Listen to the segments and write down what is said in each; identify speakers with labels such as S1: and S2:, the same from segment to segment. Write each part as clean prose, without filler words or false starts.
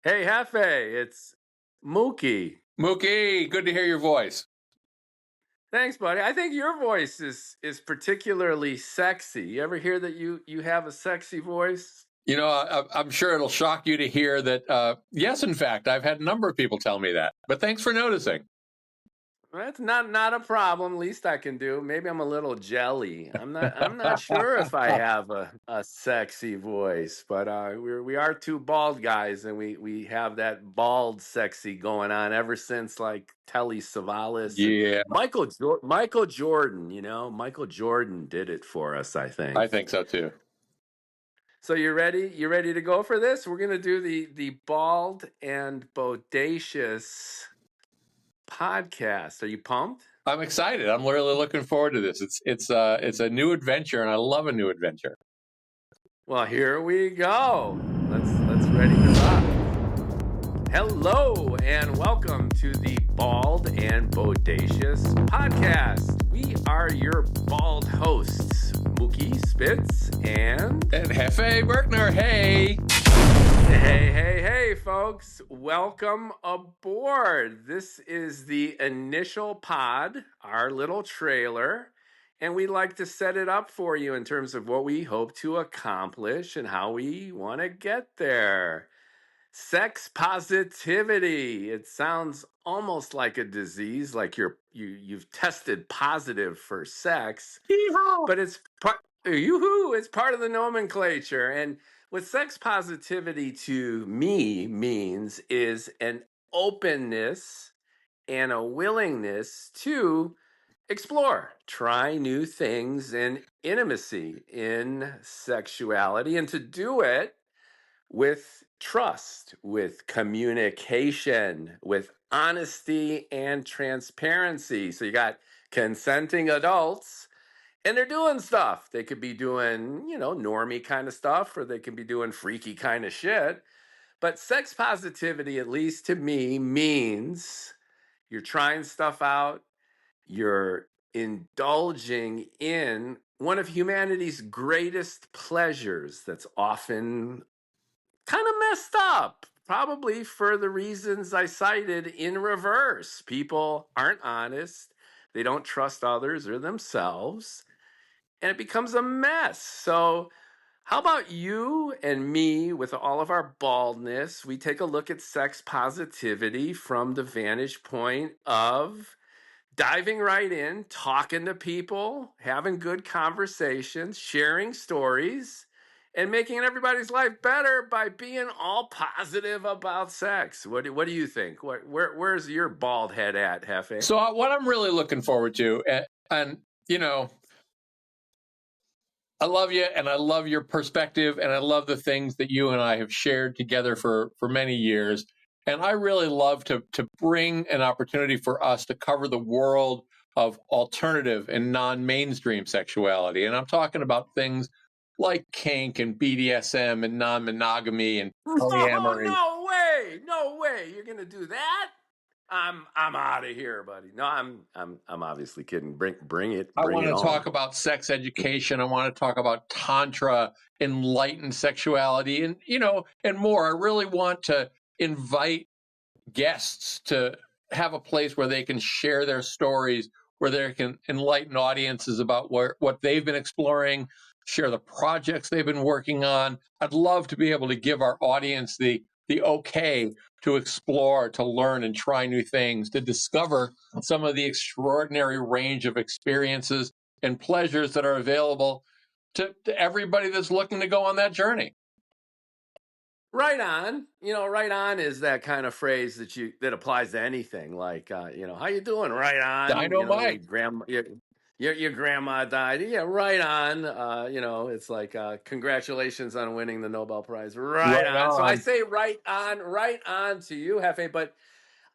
S1: Hey, Jefe, it's Mookie.
S2: Mookie, good to hear your voice.
S1: Thanks, buddy. I think your voice is particularly sexy. You ever hear that you have a sexy voice?
S2: You know, I'm sure it'll shock you to hear that, yes, in fact, I've had a number of people tell me that, but thanks for noticing.
S1: That's not a problem. Least I can do. Maybe I'm a little jelly. I'm not sure if I have a sexy voice, but we are two bald guys, and we have that bald sexy going on ever since like Telly Savalas and
S2: Yeah,
S1: Michael Jordan. Michael Jordan did it for us, I think.
S2: I think so too.
S1: So you ready? You ready to go for this? We're gonna do the bald and bodacious podcast. Are you pumped?
S2: I'm excited. I'm really looking forward to this. It's a new adventure, and I love a new adventure.
S1: Well, here we go. Let's ready to rock. Hello and welcome to the Bald and Bodacious podcast. We are your bald hosts, Mookie Spitz and
S2: Jefe Berkner. Hey.
S1: Hey, folks. Welcome aboard. This is the initial pod, our little trailer, and we'd like to set it up for you in terms of what we hope to accomplish and how we want to get there. Sex positivity. It sounds almost like a disease, like you've tested positive for sex, but it's part of the nomenclature. And what sex positivity to me means is an openness and a willingness to explore, try new things in intimacy, in sexuality, and to do it with trust, with communication, with honesty and transparency. So you got consenting adults and they're doing stuff. They could be doing, normie kind of stuff, or they can be doing freaky kind of shit. But sex positivity, at least to me, means you're trying stuff out, you're indulging in one of humanity's greatest pleasures that's often kind of messed up, probably for the reasons I cited in reverse. People aren't honest, they don't trust others or themselves, and it becomes a mess. So, how about you and me, with all of our baldness, we take a look at sex positivity from the vantage point of diving right in, talking to people, having good conversations, sharing stories, and making everybody's life better by being all positive about sex. What do you think? Where's your bald head at, Jefe?
S2: So what I'm really looking forward to, and I love you, and I love your perspective, and I love the things that you and I have shared together for many years. And I really love to bring an opportunity for us to cover the world of alternative and non-mainstream sexuality. And I'm talking about things like kink and BDSM and non-monogamy and polyamory.
S1: Oh, no way! You're gonna do that? I'm out of here, buddy. No, I'm obviously kidding. Bring it.
S2: I want to
S1: on.
S2: talk about sex education. I want to talk about tantra, enlightened sexuality, and and more. I really want to invite guests to have a place where they can share their stories, where they can enlighten audiences about what they've been exploring, share the projects they've been working on. I'd love to be able to give our audience the okay to explore, to learn and try new things, to discover some of the extraordinary range of experiences and pleasures that are available to everybody that's looking to go on that journey.
S1: Right on. Right on is that kind of phrase that applies to anything. Like, how you doing? Right on.
S2: Dynamite.
S1: Your grandma died. Yeah, right on. It's like congratulations on winning the Nobel Prize. Right on. So I say right on to you, Jefe. But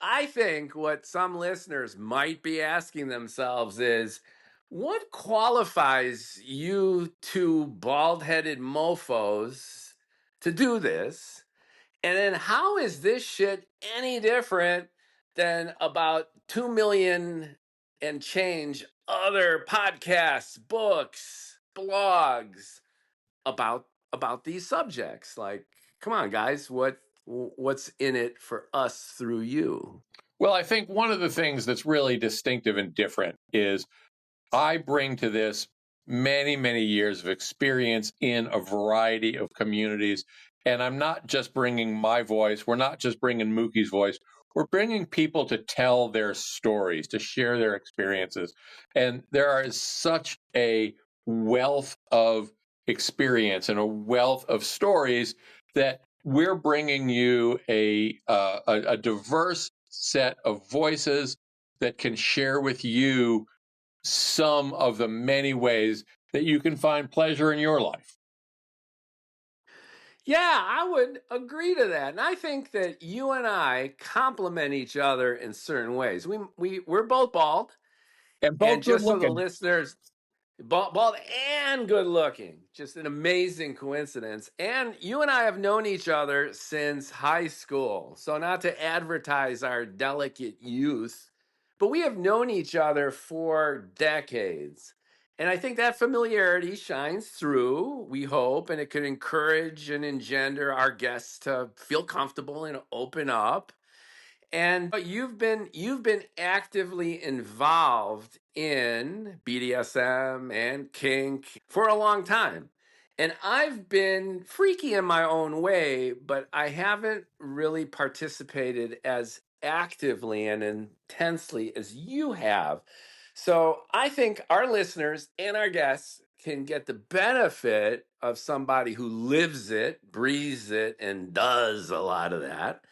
S1: I think what some listeners might be asking themselves is, what qualifies you two bald-headed mofos to do this? And then how is this shit any different than about 2 million and change other podcasts, books, blogs about these subjects? Like, come on, guys, what what's in it for us through you?
S2: Well, I think one of the things that's really distinctive and different is I bring to this many, many years of experience in a variety of communities. And I'm not just bringing my voice. We're not just bringing Mookie's voice. We're bringing people to tell their stories, to share their experiences. And there is such a wealth of experience and a wealth of stories that we're bringing you a diverse set of voices that can share with you some of the many ways that you can find pleasure in your life.
S1: Yeah, I would agree to that. And I think that you and I complement each other in certain ways. We're both bald.
S2: And
S1: And
S2: both good
S1: just so the
S2: looking.
S1: listeners, bald and good looking, just an amazing coincidence. And you and I have known each other since high school. So, not to advertise our delicate youth, but we have known each other for decades. And I think that familiarity shines through, we hope, and it could encourage and engender our guests to feel comfortable and open up. And you've been actively involved in BDSM and kink for a long time. And I've been freaky in my own way, but I haven't really participated as actively and intensely as you have. So I think our listeners and our guests can get the benefit of somebody who lives it, breathes it, and does a lot of that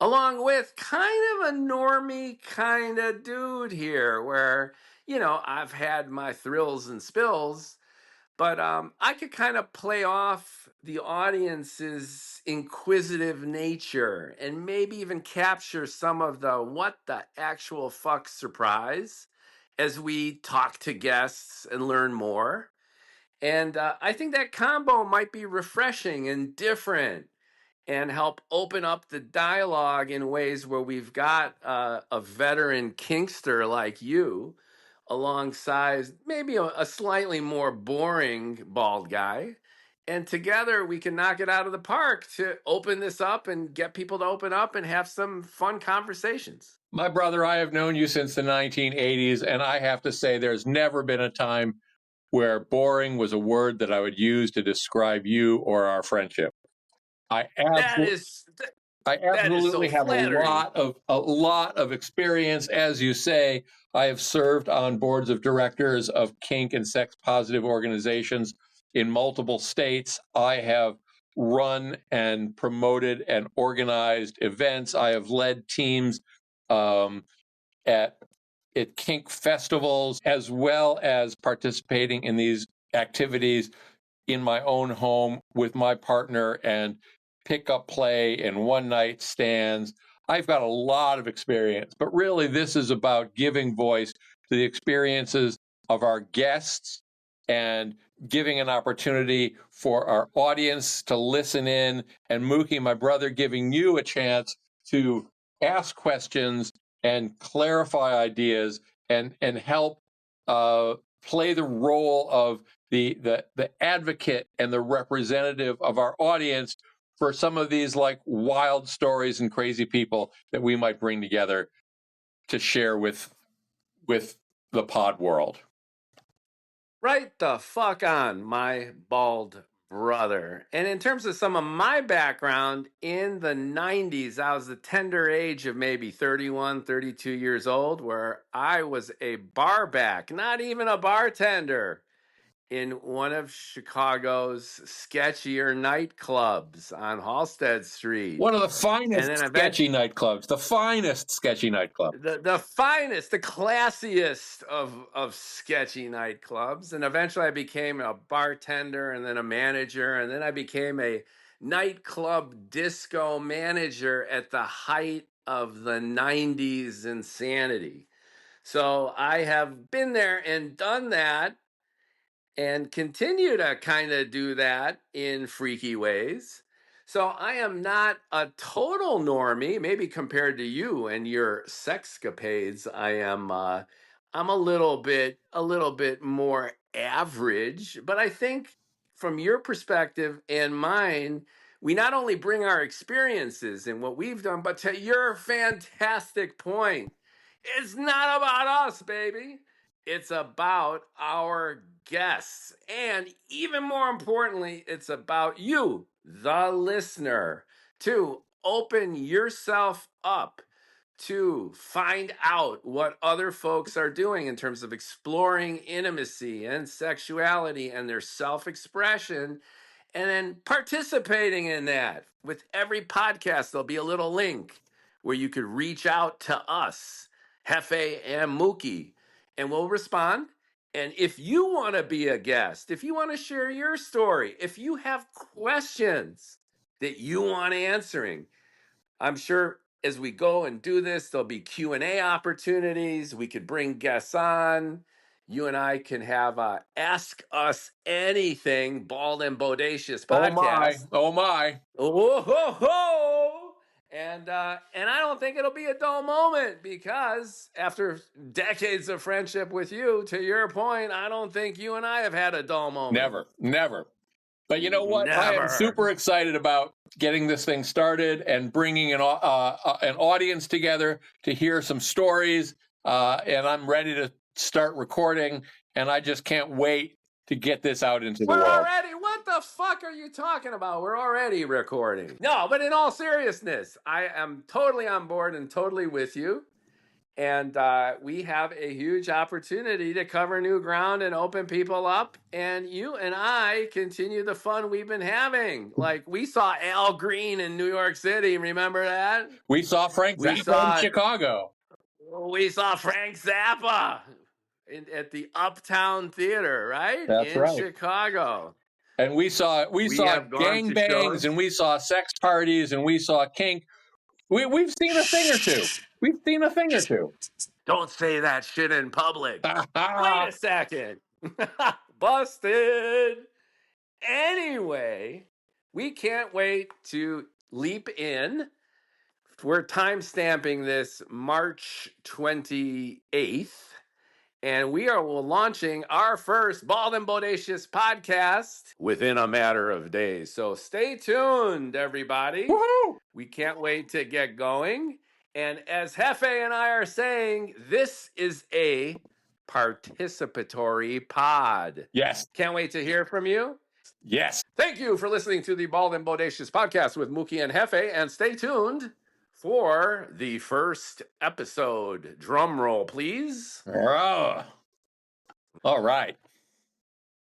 S1: along with kind of a normie kind of dude here where I've had my thrills and spills, but I could kind of play off the audience's inquisitive nature and maybe even capture some of the what the actual fuck surprise as we talk to guests and learn more. And I think that combo might be refreshing and different and help open up the dialogue in ways where we've got a veteran kinkster like you alongside maybe a slightly more boring bald guy. And together we can knock it out of the park to open this up and get people to open up and have some fun conversations.
S2: My brother, I have known you since the 1980s, and I have to say there's never been a time where boring was a word that I would use to describe you or our friendship. I
S1: That
S2: absolutely
S1: is
S2: I
S1: that is so
S2: absolutely have
S1: flattering.
S2: a lot of experience. As you say, I have served on boards of directors of kink and sex positive organizations in multiple states. I have run and promoted and organized events. I have led teams um, at kink festivals, as well as participating in these activities in my own home with my partner and pick up play and one night stands. I've got a lot of experience, but really, this is about giving voice to the experiences of our guests and giving an opportunity for our audience to listen in. And Mookie, my brother, giving you a chance to ask questions and clarify ideas and help uh, play the role of the advocate and the representative of our audience for some of these like wild stories and crazy people that we might bring together to share with the pod world.
S1: Right the fuck on, my bald brother. And in terms of some of my background, in the 90s, I was the tender age of maybe 31, 32 years old, where I was a barback, not even a bartender, in one of Chicago's sketchier nightclubs on Halsted Street.
S2: One of the
S1: And
S2: finest
S1: then
S2: sketchy
S1: eventually,
S2: nightclubs, the finest sketchy nightclub.
S1: the finest, the classiest of sketchy nightclubs. And eventually I became a bartender and then a manager. And then I became a nightclub disco manager at the height of the 90s insanity. So I have been there and done that and continue to kind of do that in freaky ways. So I am not a total normie, maybe compared to you and your sexcapades. I'm a little bit more average, but I think from your perspective and mine, we not only bring our experiences and what we've done, but to your fantastic point, it's not about us, baby. It's about our guests. And even more importantly, it's about you, the listener, to open yourself up to find out what other folks are doing in terms of exploring intimacy and sexuality and their self expression, and then participating in that. With every podcast, there'll be a little link where you could reach out to us, Jefe and Mookie, and we'll respond. And if you want to be a guest, if you want to share your story, if you have questions that you want answering, I'm sure as we go and do this, there'll be Q&A opportunities. We could bring guests on. You and I can have a Ask Us Anything Bald and Bodacious podcast.
S2: Oh my.
S1: Oh ho ho! And I don't think it'll be a dull moment, because after decades of friendship with you, to your point, I don't think you and I have had a dull moment.
S2: Never. But you know what? I am
S1: Never.
S2: super excited about getting this thing started and bringing an audience together to hear some stories. And I'm ready to start recording. And I just can't wait to get this out into the world.
S1: What the fuck are you talking about? We're already recording. No, but in all seriousness, I am totally on board and totally with you. And we have a huge opportunity to cover new ground and open people up. And you and I continue the fun we've been having. Like, we saw Al Green in New York City. Remember that?
S2: We saw Frank Zappa in Chicago.
S1: We saw Frank Zappa at the Uptown Theater, right?
S2: That's right.
S1: In Chicago.
S2: And we saw gangbangs, and we saw sex parties, and we saw kink. We've seen a thing or two.
S1: Don't say that shit in public. Wait a second. Busted. Anyway, we can't wait to leap in. We're time stamping this March 28th. And we are launching our first Bald and Bodacious podcast within a matter of days. So stay tuned, everybody.
S2: Woohoo!
S1: We can't wait to get going. And as Jefe and I are saying, this is a participatory pod.
S2: Yes.
S1: Can't wait to hear from you.
S2: Yes.
S1: Thank you for listening to the Bald and Bodacious podcast with Mookie and Jefe. And stay tuned for the first episode. Drum roll, please.
S2: All right.